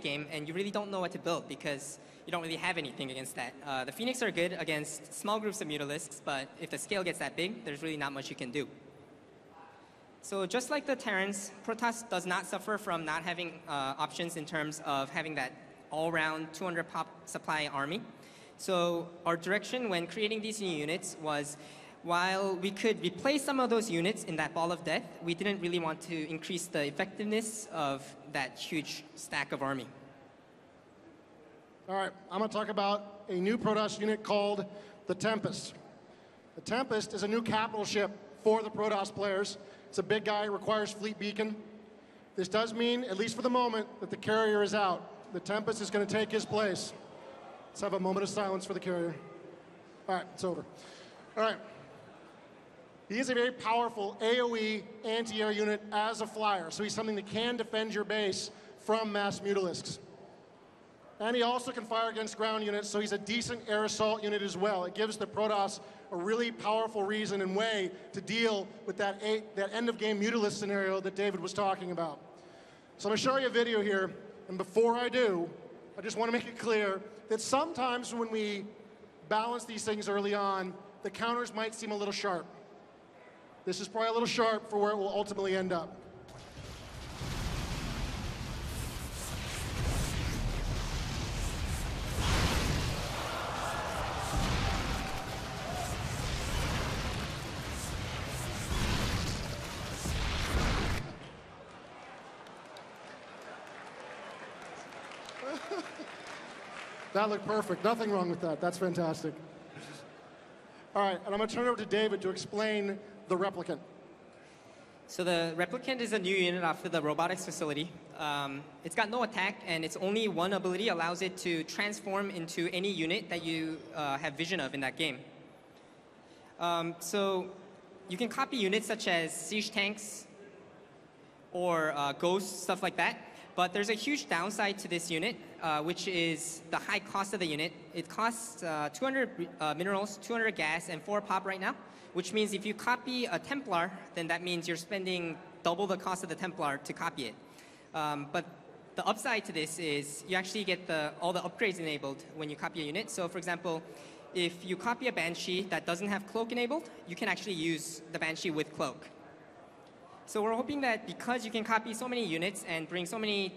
game, and you really don't know what to build because you don't really have anything against that. The Phoenix are good against small groups of Mutalisks, but if the scale gets that big, there's really not much you can do. So just like the Terrans, Protoss does not suffer from not having options in terms of having that all-round 200 pop supply army. So our direction when creating these new units was, while we could replace some of those units in that ball of death, we didn't really want to increase the effectiveness of that huge stack of army. All right, I'm going to talk about a new Protoss unit called the Tempest. The Tempest is a new capital ship for the Protoss players. It's a big guy, requires fleet beacon. This does mean, at least for the moment, that the carrier is out. The Tempest is going to take his place. Let's have a moment of silence for the carrier. All right, it's over. All right. He is a very powerful AoE anti-air unit as a flyer, so he's something that can defend your base from mass Mutalisks. And he also can fire against ground units, so he's a decent air assault unit as well. It gives the Protoss a really powerful reason and way to deal with that end-of-game Mutalisk scenario that David was talking about. So I'm going to show you a video here, and before I do, I just want to make it clear that sometimes when we balance these things early on, the counters might seem a little sharp. This is probably a little sharp for where it will ultimately end up. That looked perfect. Nothing wrong with that. That's fantastic. All right, and I'm going to turn it over to David to explain the Replicant. So the Replicant is a new unit off of the robotics facility. It's got no attack, and its only one ability allows it to transform into any unit that you have vision of in that game. So you can copy units such as siege tanks or ghosts, stuff like that. But there's a huge downside to this unit, which is the high cost of the unit. It costs 200 minerals, 200 gas, and 4 pop right now, which means if you copy a Templar, then that means you're spending double the cost of the Templar to copy it. But the upside to this is you actually get all the upgrades enabled when you copy a unit. So for example, if you copy a Banshee that doesn't have Cloak enabled, you can actually use the Banshee with Cloak. So we're hoping that because you can copy so many units and bring so many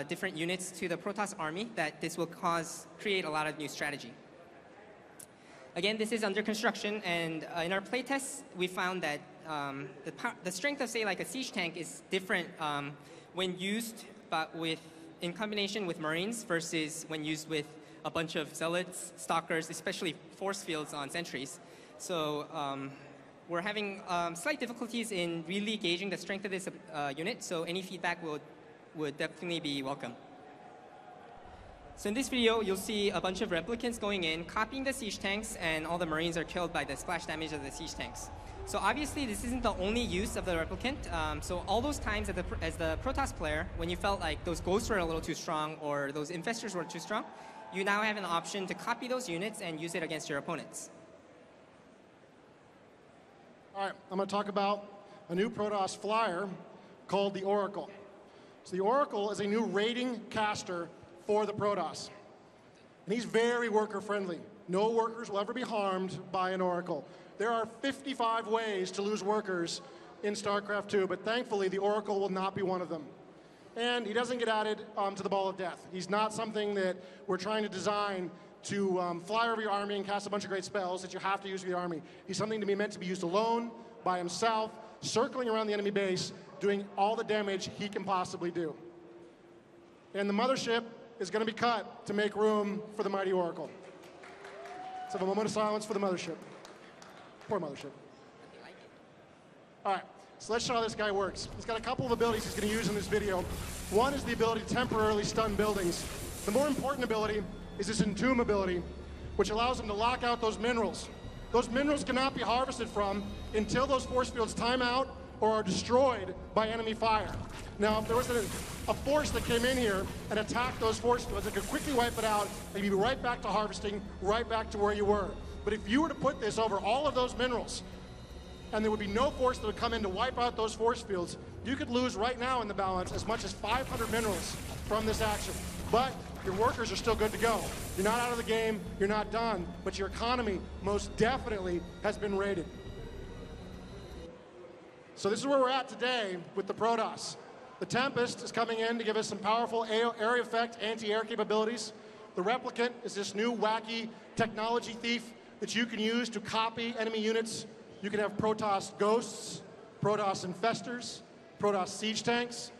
different units to the Protoss army, that this will create a lot of new strategy. Again, this is under construction, and in our playtests, we found that the strength of, say, like a siege tank is different when used in combination with Marines versus when used with a bunch of Zealots, Stalkers, especially force fields on sentries. So we're having slight difficulties in really gauging the strength of this unit, so any feedback would definitely be welcome. So in this video, you'll see a bunch of replicants going in, copying the siege tanks, and all the Marines are killed by the splash damage of the siege tanks. So obviously, this isn't the only use of the replicant. So all those times as the Protoss player, when you felt like those ghosts were a little too strong or those infestors were too strong, you now have an option to copy those units and use it against your opponents. All right, I'm going to talk about a new Protoss flyer called the Oracle. So the Oracle is a new raiding caster for the Protoss. And he's very worker-friendly. No workers will ever be harmed by an Oracle. There are 55 ways to lose workers in StarCraft 2, but thankfully the Oracle will not be one of them. And he doesn't get added to the Ball of Death. He's not something that we're trying to design to fly over your army and cast a bunch of great spells that you have to use for your army. He's something to be meant to be used alone, by himself, circling around the enemy base, doing all the damage he can possibly do. And the mothership is going to be cut to make room for the mighty Oracle. Let's have a moment of silence for the mothership. Poor mothership. All right, so let's show how this guy works. He's got a couple of abilities he's going to use in this video. One is the ability to temporarily stun buildings. The more important ability is this Entomb ability, which allows him to lock out those minerals. Those minerals cannot be harvested from until those force fields time out or are destroyed by enemy fire. Now, if there was a force that came in here and attacked those force fields, it could quickly wipe it out, and you'd be right back to harvesting, right back to where you were. But if you were to put this over all of those minerals, and there would be no force that would come in to wipe out those force fields, you could lose right now in the balance as much as 500 minerals from this action. but your workers are still good to go. You're not out of the game, you're not done, but your economy most definitely has been raided. So this is where we're at today with the Protoss. The Tempest is coming in to give us some powerful area effect anti-air capabilities. The Replicant is this new wacky technology thief that you can use to copy enemy units. You can have Protoss Ghosts, Protoss Infestors, Protoss Siege Tanks.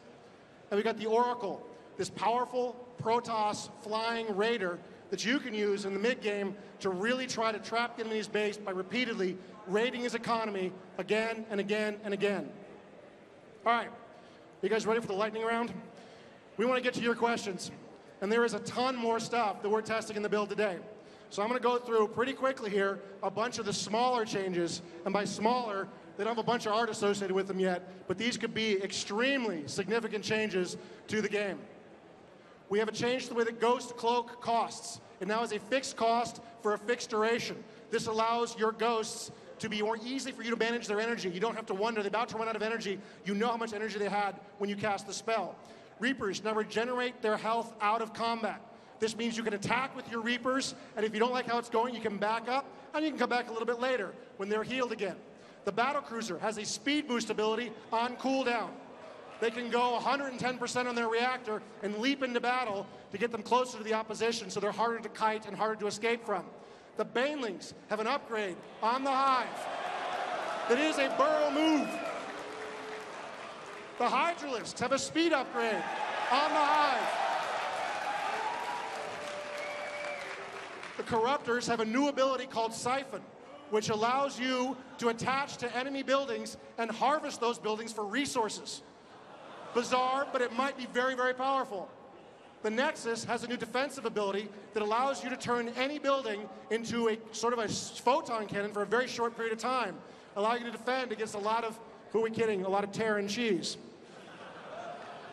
And we got the Oracle, this powerful Protoss flying raider that you can use in the mid-game to really try to trap the enemy's base by repeatedly raiding his economy again and again and again. All right, you guys ready for the lightning round? We want to get to your questions. And there is a ton more stuff that we're testing in the build today. So I'm going to go through pretty quickly here a bunch of the smaller changes. And by smaller, they don't have a bunch of art associated with them yet, but these could be extremely significant changes to the game. We have a change to the way that Ghost Cloak costs. It now has a fixed cost for a fixed duration. This allows your ghosts to be more easy for you to manage their energy. You don't have to wonder, they're about to run out of energy. You know how much energy they had when you cast the spell. Reapers now regenerate their health out of combat. This means you can attack with your Reapers, and if you don't like how it's going, you can back up, and you can come back a little bit later when they're healed again. The Battlecruiser has a speed boost ability on cooldown. They can go 110% on their reactor and leap into battle to get them closer to the opposition, so they're harder to kite and harder to escape from. The Banelings have an upgrade on the Hive that is a burrow move. The Hydralisks have a speed upgrade on the Hive. The Corruptors have a new ability called Siphon, which allows you to attach to enemy buildings and harvest those buildings for resources. Bizarre, but it might be very, very powerful. The Nexus has a new defensive ability that allows you to turn any building into a sort of a photon cannon for a very short period of time, allowing you to defend against a lot of, who are we kidding, a lot of Terran cheese.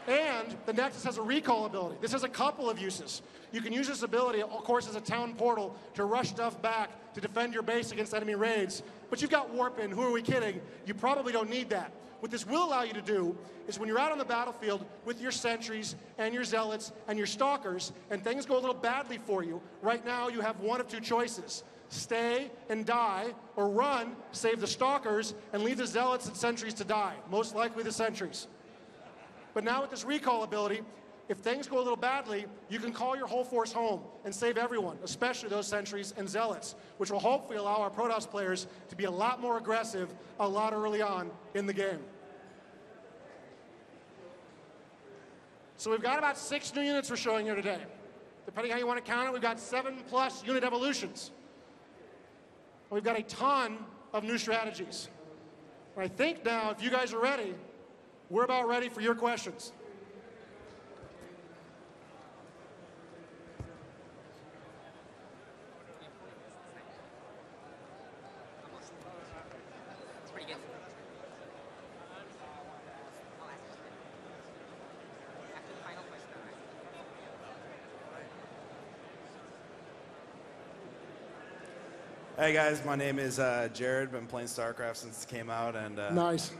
And the Nexus has a recall ability. This has a couple of uses. You can use this ability, of course, as a town portal to rush stuff back to defend your base against enemy raids. But you've got Warp in, who are we kidding? You probably don't need that. What this will allow you to do is when you're out on the battlefield with your sentries and your zealots and your stalkers, and things go a little badly for you, right now you have one of two choices. Stay and die, or run, save the stalkers, and leave the zealots and sentries to die. Most likely the sentries. But now with this recall ability, if things go a little badly, you can call your whole force home and save everyone, especially those sentries and zealots, which will hopefully allow our Protoss players to be a lot more aggressive a lot early on in the game. So we've got about 6 new units we're showing here today. Depending how you want to count it, we've got 7+ unit evolutions. We've got a ton of new strategies. And I think now, if you guys are ready, we're about ready for your questions. Hey guys, my name is Jared. Been playing StarCraft since it came out, and Nice.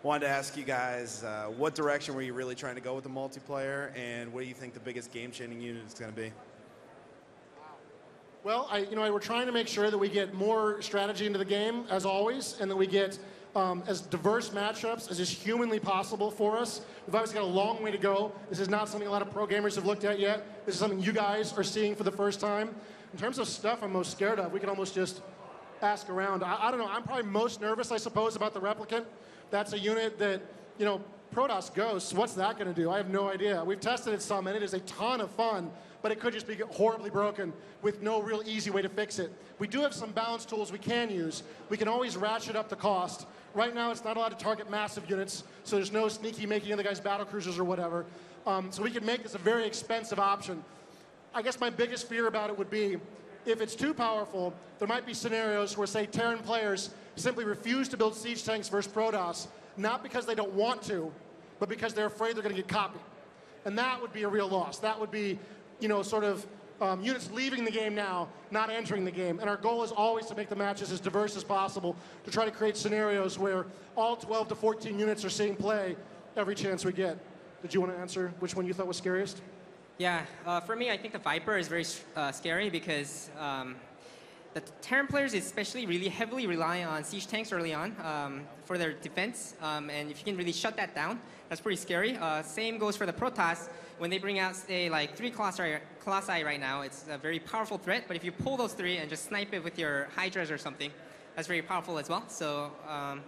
wanted to ask you guys, what direction were you really trying to go with the multiplayer, and what do you think the biggest game-changing unit is going to be? Well, we're trying to make sure that we get more strategy into the game, as always, and that we get as diverse matchups as is humanly possible for us. We've obviously got a long way to go. This is not something a lot of pro gamers have looked at yet. This is something you guys are seeing for the first time. In terms of stuff I'm most scared of, we can almost just ask around. I don't know, I'm probably most nervous, I suppose, about the Replicant. That's a unit that, Protoss Ghosts, what's that going to do? I have no idea. We've tested it some, and it is a ton of fun, but it could just be horribly broken with no real easy way to fix it. We do have some balance tools we can use. We can always ratchet up the cost. Right now, it's not allowed to target massive units, so there's no sneaky making other guys battle cruisers or whatever. So we can make this a very expensive option. I guess my biggest fear about it would be, if it's too powerful, there might be scenarios where, say, Terran players simply refuse to build siege tanks versus Protoss, not because they don't want to, but because they're afraid they're going to get copied. And that would be a real loss. That would be, units leaving the game now, not entering the game. And our goal is always to make the matches as diverse as possible, to try to create scenarios where all 12 to 14 units are seeing play every chance we get. Did you want to answer which one you thought was scariest? Yeah, for me, I think the Viper is very scary because the Terran players especially really heavily rely on siege tanks early on for their defense. And if you can really shut that down, that's pretty scary. Same goes for the Protoss. When they bring out, say, like 3 Colossi right now, it's a very powerful threat. But if you pull those 3 and just snipe it with your Hydras or something, that's very powerful as well. So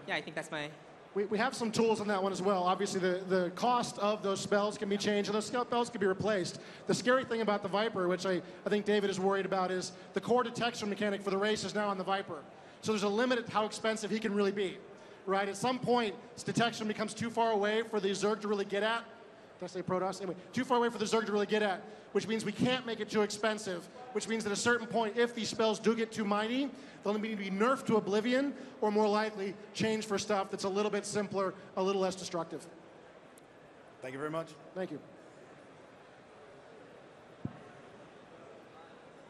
yeah, I think that's my... We have some tools on that one as well. Obviously, the cost of those spells can be changed, and those spells can be replaced. The scary thing about the Viper, which I think David is worried about, is the core detection mechanic for the race is now on the Viper. So there's a limit at how expensive he can really be, right? At some point, his detection becomes too far away for the Zerg to really get at. Did I say Protoss? Anyway, too far away for the Zerg to really get at, which means we can't make it too expensive, which means at a certain point, if these spells do get too mighty, they'll need to be nerfed to oblivion, or more likely, changed for stuff that's a little bit simpler, a little less destructive. Thank you very much. Thank you.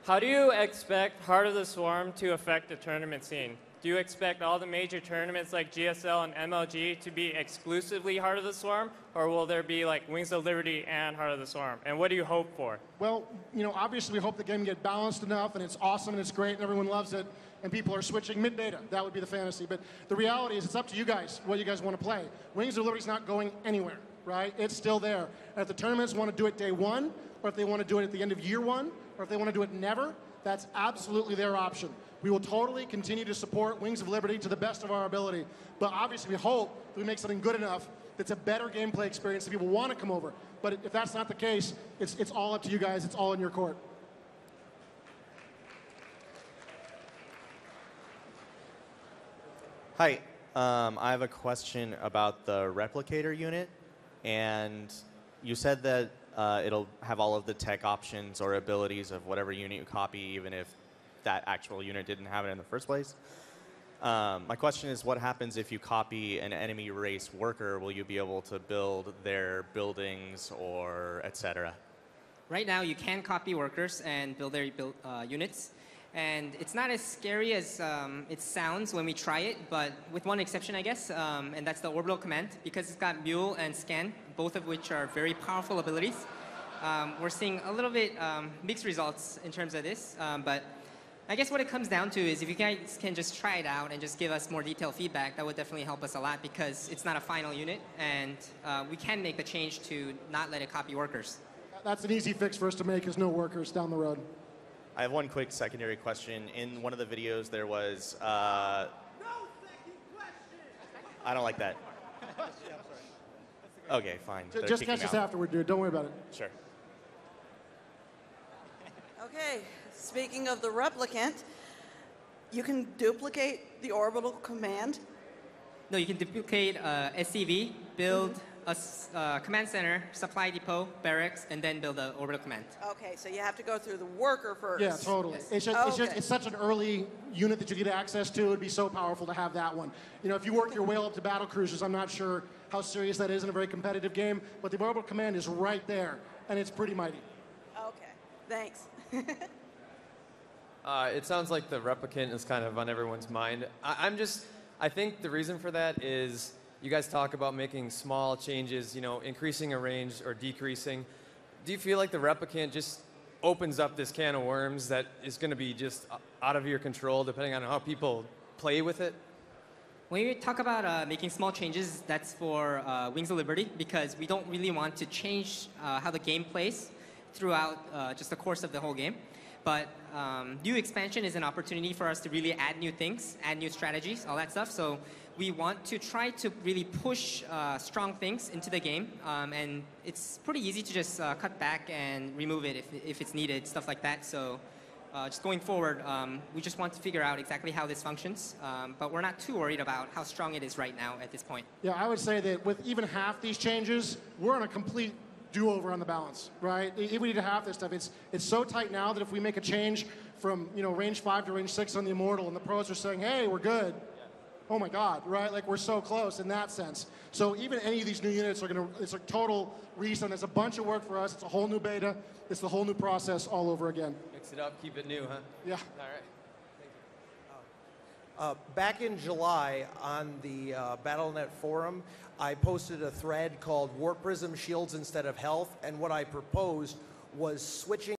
How do you expect Heart of the Swarm to affect the tournament scene? Do you expect all the major tournaments like GSL and MLG to be exclusively Heart of the Swarm, or will there be like Wings of Liberty and Heart of the Swarm? And what do you hope for? Well, obviously we hope the game get balanced enough, and it's awesome, and it's great, and everyone loves it, and people are switching mid-beta. That would be the fantasy. But the reality is it's up to you guys, what you guys want to play. Wings of Liberty's not going anywhere, right? It's still there. And if the tournaments want to do it day 1, or if they want to do it at the end of year 1, or if they want to do it never, that's absolutely their option. We will totally continue to support Wings of Liberty to the best of our ability. But obviously, we hope that we make something good enough that's a better gameplay experience that people want to come over. But if that's not the case, it's all up to you guys. It's all in your court. Hi. I have a question about the replicator unit. And you said that it'll have all of the tech options or abilities of whatever unit you copy, even if that actual unit didn't have it in the first place. My question is, what happens if you copy an enemy race worker? Will you be able to build their buildings or etc.? Right now, you can copy workers and build their units. And it's not as scary as it sounds when we try it, but with one exception, I guess, and that's the orbital command. Because it's got Mule and Scan, both of which are very powerful abilities. We're seeing a little bit mixed results in terms of this, but I guess what it comes down to is if you guys can just try it out and just give us more detailed feedback, that would definitely help us a lot because it's not a final unit, and we can make the change to not let it copy workers. That's an easy fix for us to make, is no workers down the road. I have one quick secondary question. In one of the videos, there was... No second question! I don't like that. Okay, fine. Just catch us afterward, dude. Don't worry about it. Sure. Okay, speaking of the replicant, you can duplicate the orbital command. No, you can duplicate SCV, build a command center, supply depot, barracks, and then build an orbital command. Okay, so you have to go through the worker first. Yeah, totally. Yes. It's such an early unit that you get access to. It would be so powerful to have that one. If you work your way up to battle cruisers, I'm not sure how serious that is in a very competitive game, but the orbital command is right there, and it's pretty mighty. Okay, thanks. It sounds like the replicant is kind of on everyone's mind. I think the reason for that is you guys talk about making small changes, increasing a range or decreasing. Do you feel like the replicant just opens up this can of worms that is going to be just out of your control depending on how people play with it? When we talk about making small changes, that's for Wings of Liberty, because we don't really want to change how the game plays throughout just the course of the whole game. But new expansion is an opportunity for us to really add new things, add new strategies, all that stuff. So we want to try to really push strong things into the game. And it's pretty easy to just cut back and remove it if it's needed, stuff like that. So just going forward, we just want to figure out exactly how this functions. But we're not too worried about how strong it is right now at this point. Yeah, I would say that with even half these changes, we're on a complete do-over on the balance, right? If we need to have this stuff, it's so tight now that if we make a change from range 5 to range 6 on the Immortal, and the pros are saying, hey, we're good. Oh my God, right? Like we're so close in that sense. So even any of these new units it's a total reset. It's a bunch of work for us. It's a whole new beta. It's the whole new process all over again. Mix it up, keep it new, huh? Yeah. All right. Back in July on the Battle.net forum, I posted a thread called Warp Prism Shields Instead of Health, and what I proposed was switching